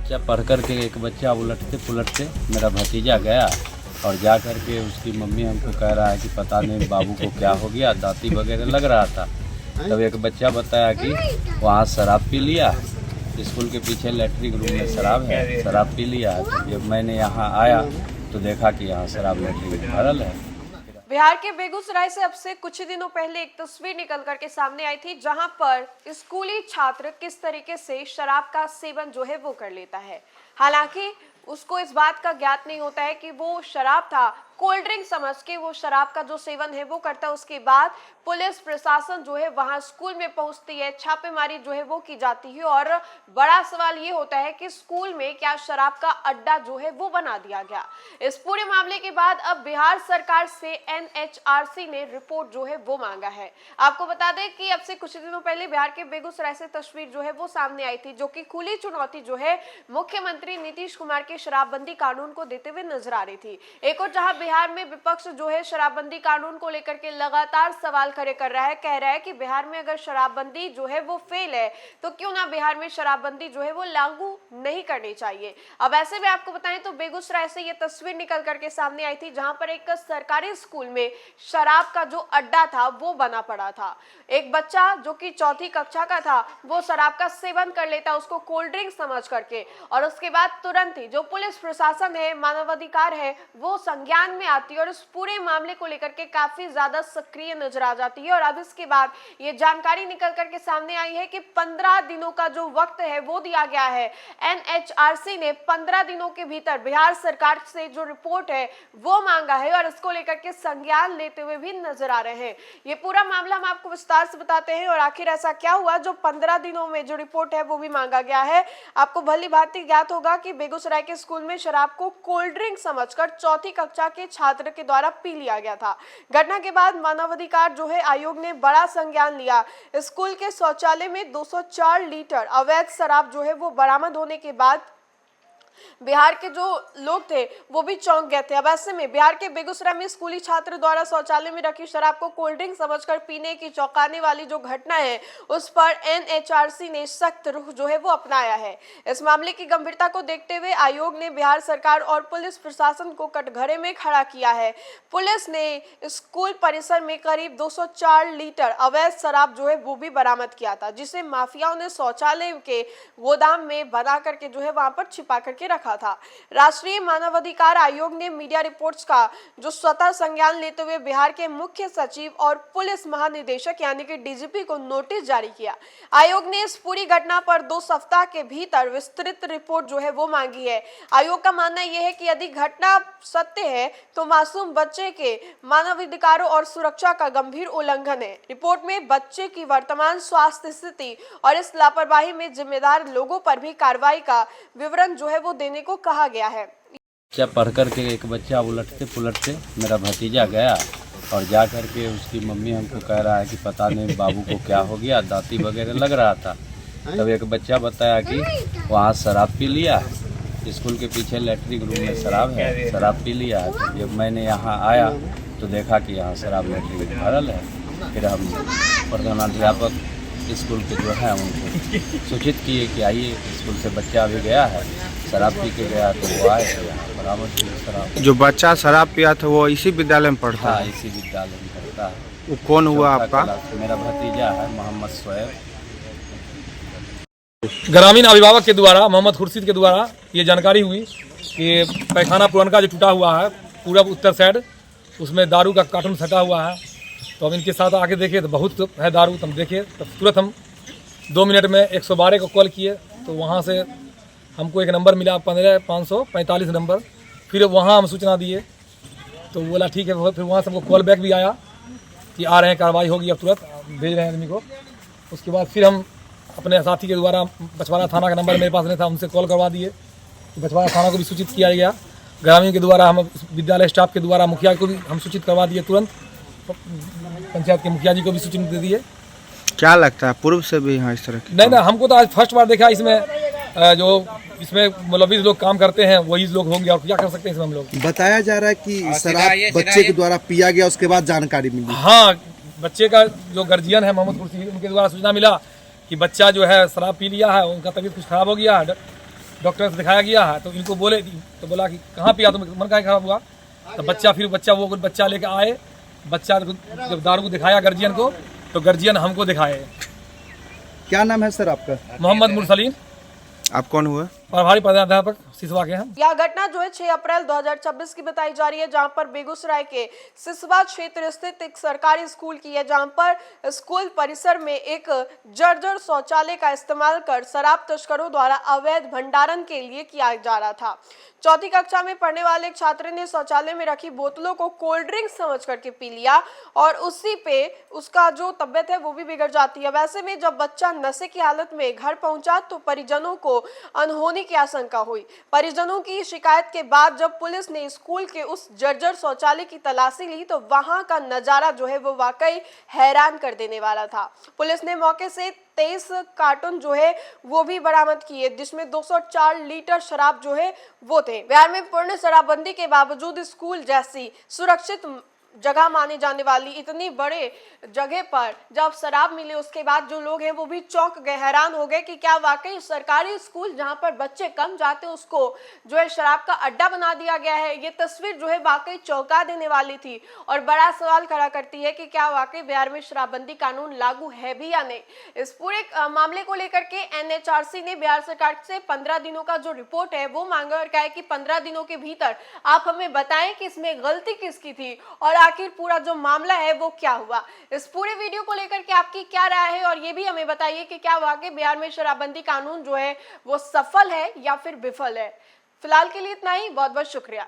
बच्चा पढ़ कर के एक बच्चा उलटते पुलटते मेरा भतीजा गया और जा कर के उसकी मम्मी हमको कह रहा है कि पता नहीं बाबू को क्या हो गया, दांती वगैरह लग रहा था। तब एक बच्चा बताया कि वहाँ शराब पी लिया, स्कूल के पीछे लैट्रिन रूम में शराब है, शराब पी लिया। तो जब मैंने यहाँ आया तो देखा कि यहाँ शराब लैट्रिन में भरल है। बिहार के बेगूसराय से अब से कुछ ही दिनों पहले एक तस्वीर निकल करके सामने आई थी, जहां पर स्कूली छात्र किस तरीके से शराब का सेवन जो है वो कर लेता है। हालांकि उसको इस बात का ज्ञात नहीं होता है कि वो शराब था, कोल्ड ड्रिंक समझ के वो शराब का जो सेवन है वो करता है। उसके बाद पुलिस प्रशासन जो है वहां स्कूल में पहुंचती है, छापेमारी जो है वो की जाती है और बड़ा सवाल ये होता है कि स्कूल में क्या शराब का अड्डा जो है वो बना दिया गया। इस पूरे मामले के बाद अब बिहार सरकार से एनएचआरसी ने रिपोर्ट जो है वो मांगा है। आपको बता दें कि अब से कुछ दिनों पहले बिहार के बेगूसराय से तस्वीर जो है वो सामने आई थी, जो कि खुली चुनौती जो है मुख्यमंत्री नीतीश कुमार के शराबबंदी कानून को देते हुए नजर आ रही थी। एक और जहां बिहार में विपक्ष जो है शराबबंदी कानून को लेकर के लगातार सवाल खड़े कर रहा है, कह रहा है कि बिहार में अगर शराबबंदी जो है वो फेल है तो क्यों ना बिहार में शराबबंदी जो है वो लागू नहीं करनी चाहिए। अब ऐसे में आपको बताएं तो बेगूसराय से ये तस्वीर निकल करके सामने आई थी, जहां पर एक सरकारी स्कूल में शराब का जो अड्डा था वो बना पड़ा था। एक बच्चा जो कि चौथी कक्षा का था वो शराब का सेवन कर लेता उसको कोल्ड ड्रिंक समझ करके, और उसके बाद तुरंत ही जो पुलिस प्रशासन है, मानवाधिकार है, वो संज्ञान में आती है और इस पूरे मामले को लेकर के काफी ज्यादा सक्रिय नजर आ जाती है। और अब इसके बाद ये जानकारी निकल करके सामने आई है कि 15 दिनों का जो वक्त है वो दिया गया है। एनएचआरसी ने 15 दिनों के भीतर बिहार सरकार से जो रिपोर्ट है वो मांगा है और इसको लेकर के संज्ञान लेते हुए भी नजर आ रहे हैं। ये पूरा मामला हम आपको विस्तार से बताते हैं और आखिर ऐसा क्या हुआ जो 15 दिनों में जो रिपोर्ट है वो भी मांगा गया है। आपको भली भांति ज्ञात होगा कि बेगूसराय के स्कूल में शराब को कोल्ड ड्रिंक समझकर चौथी कक्षा के छात्र के द्वारा पी लिया गया था। घटना के बाद मानवाधिकार जो है आयोग ने बड़ा संज्ञान लिया। स्कूल के शौचालय में 204 लीटर अवैध शराब जो है वो बरामद होने के बाद बिहार के जो लोग थे वो भी चौंक गए थे। अब ऐसे में बिहार के बेगूसराय में स्कूली छात्र द्वारा शौचालय में रखी शराब को कोल्ड ड्रिंक समझकर पीने की चौंकाने वाली जो घटना है उस पर एनएचआरसी ने सख्त रुख जो है वो अपनाया है। इस मामले की गंभीरता को देखते हुए आयोग ने बिहार सरकार और पुलिस प्रशासन को कटघरे में खड़ा किया है। पुलिस ने स्कूल परिसर में करीब 204 लीटर अवैध शराब जो है वो भी बरामद किया था, जिसे माफियाओं ने शौचालय के गोदाम में बना करके जो है वहां पर छिपा करके रखा था। राष्ट्रीय मानवाधिकार आयोग ने मीडिया रिपोर्ट्स का जो स्वतः संज्ञान लेते हुए बिहार के मुख्य सचिव और पुलिस महानिदेशक यानी कि डीजीपी को नोटिस जारी किया। आयोग ने इस पूरी घटना पर 2 सप्ताह के भीतर विस्तृत रिपोर्ट जो है वो मांगी है। आयोग का मानना यह है कि यदि घटना सत्य है तो मासूम बच्चे के मानवाधिकारों और सुरक्षा का गंभीर उल्लंघन है। रिपोर्ट में बच्चे की वर्तमान स्वास्थ्य स्थिति और इस लापरवाही में जिम्मेदार लोगों पर भी कार्रवाई का विवरण जो है वो देने को कहा गया है। बच्चा पढ़ कर के एक बच्चा उलटते पुलटते मेरा भतीजा गया और जा कर के उसकी मम्मी हमको कह रहा है कि पता नहीं बाबू को क्या हो गया, दांती वगैरह लग रहा था। तब एक बच्चा बताया कि वहाँ शराब पी लिया, स्कूल के पीछे लैट्रिन रूम में शराब है, शराब पी लिया। तो जब मैंने यहाँ आया तो देखा कि यहाँ शराब लैट्रिन में भरल है। फिर हम प्रधानाध्यापक स्कूल के जो है उनको सूचित किए कि आइए, स्कूल से बच्चा अभी गया है, शराब पी के गया, तो वो आए थे यहाँ बरामद किए शराब। जो बच्चा शराब पिया था वो इसी विद्यालय में पढ़ता है? हाँ, इसी विद्यालय में पढ़ता है। वो कौन हुआ आपका? मेरा भतीजा है मोहम्मद शोएब। ग्रामीण अभिभावक के द्वारा मोहम्मद खुर्शीद के द्वारा ये जानकारी हुई कि पैखाना पुरानका जो टूटा हुआ है पूरब उत्तर साइड, उसमें दारू का कार्टून सटा हुआ है। तो हम इनके साथ आके देखे तो बहुत है दारू। तो हम देखे तो तुरंत हम 2 मिनट में 112 को कॉल किए, तो वहाँ से हमको एक नंबर मिला 15,545 नंबर। फिर वहाँ हम सूचना दिए तो बोला ठीक है। फिर वहाँ से हमको कॉल बैक भी आया कि आ रहे हैं, कार्रवाई होगी, अब तुरंत भेज रहे हैं आदमी को। उसके बाद फिर हम अपने साथी के द्वारा बछवाड़ा थाना का नंबर मेरे पास नहीं था, उनसे कॉल करवा दिए। बछवाड़ा थाना को भी सूचित किया गया, ग्रामीण के द्वारा, हम विद्यालय स्टाफ के द्वारा मुखिया को भी हम सूचित करवा दिए, तुरंत पंचायत के मुखिया जी को भी सूचित दे दिए। क्या लगता है पूर्व से भी यहाँ इस तरह की? नहीं, हमको तो आज फर्स्ट बार देखा इसमें। जो इसमें मुलविस लोग काम करते हैं वही लोग होंगे, और क्या कर सकते हैं इसमें हम लोग। बताया जा रहा है कि शराब बच्चे के द्वारा पिया गया, उसके बाद जानकारी मिली। हाँ, बच्चे का जो गार्जियन है मोहम्मद खुर्शीद, उनके द्वारा सूचना मिला कि बच्चा जो है शराब पी लिया है, उनका तबीयत कुछ खराब हो गया है, डॉक्टर से दिखाया गया है, तो इनको बोले तो बोला कि कहाँ पिया तुम, मन कहाँ खराब हुआ। तो बच्चा वो बच्चा लेके आए, बच्चा जब दारू को दिखाया गार्जियन को, तो गार्जियन हमको दिखाए। क्या नाम है सर आपका? मोहम्मद मुरसलीन, आप कौन हुआ? प्रभारी प्रधानाध्यापक सिसवा के हैं। यह घटना जो है 6 अप्रैल 2026 की बताई जा रही है, जहां पर बेगूसराय के सिसवा क्षेत्र स्थित एक सरकारी स्कूल की है, जहां पर स्कूल परिसर में एक जर्जर शौचालय का इस्तेमाल कर शराब तस्करों द्वारा अवैध भंडारण के लिए किया जा रहा था। चौथी कक्षा में पढ़ने वाले एक छात्र ने शौचालय में रखी बोतलों को कोल्ड ड्रिंक समझ करके पी लिया और उसी पे उसका जो तबीयत है वो भी बिगड़ जाती है। वैसे में जब बच्चा नशे की हालत में घर पहुंचा तो परिजनों को अनहोनी की आशंका हुई। परिजनों की शिकायत के बाद जब पुलिस ने स्कूल के उस जर्जर शौचालय की तलाशी ली तो वहां का नजारा जो है वो वाकई हैरान कर देने वाला था। पुलिस ने मौके से 23 कार्टून जो है वो भी बरामद किए, जिसमें 204 लीटर शराब जो है वो थे। बिहार में पूर्ण शराबबंदी के बावजूद स्कूल जैसी सुरक्षित जगह माने जाने वाली इतनी बड़े जगह पर जब शराब मिले, उसके बाद जो लोग हैं वो भी चौंक गए, हैरान हो गए कि क्या वाकई सरकारी स्कूल जहां पर बच्चे कम जाते हैं उसको जो है शराब का अड्डा बना दिया गया है। ये तस्वीर जो है वाकई चौंका देने वाली थी और बड़ा सवाल खड़ा करती है कि क्या वाकई बिहार में शराबबंदी कानून लागू है भी या नहीं। इस पूरे मामले को लेकर के NHRC ने बिहार सरकार से 15 दिनों का जो रिपोर्ट है वो मांगा और कहा है कि 15 दिनों के भीतर आप हमें बताएं कि इसमें गलती किसकी थी और आखिर पूरा जो मामला है वो क्या हुआ। इस पूरे वीडियो को लेकर के आपकी क्या राय है और ये भी हमें बताइए कि क्या वाकई बिहार में शराबबंदी कानून जो है वो सफल है या फिर विफल है। फिलहाल के लिए इतना ही, बहुत बहुत शुक्रिया।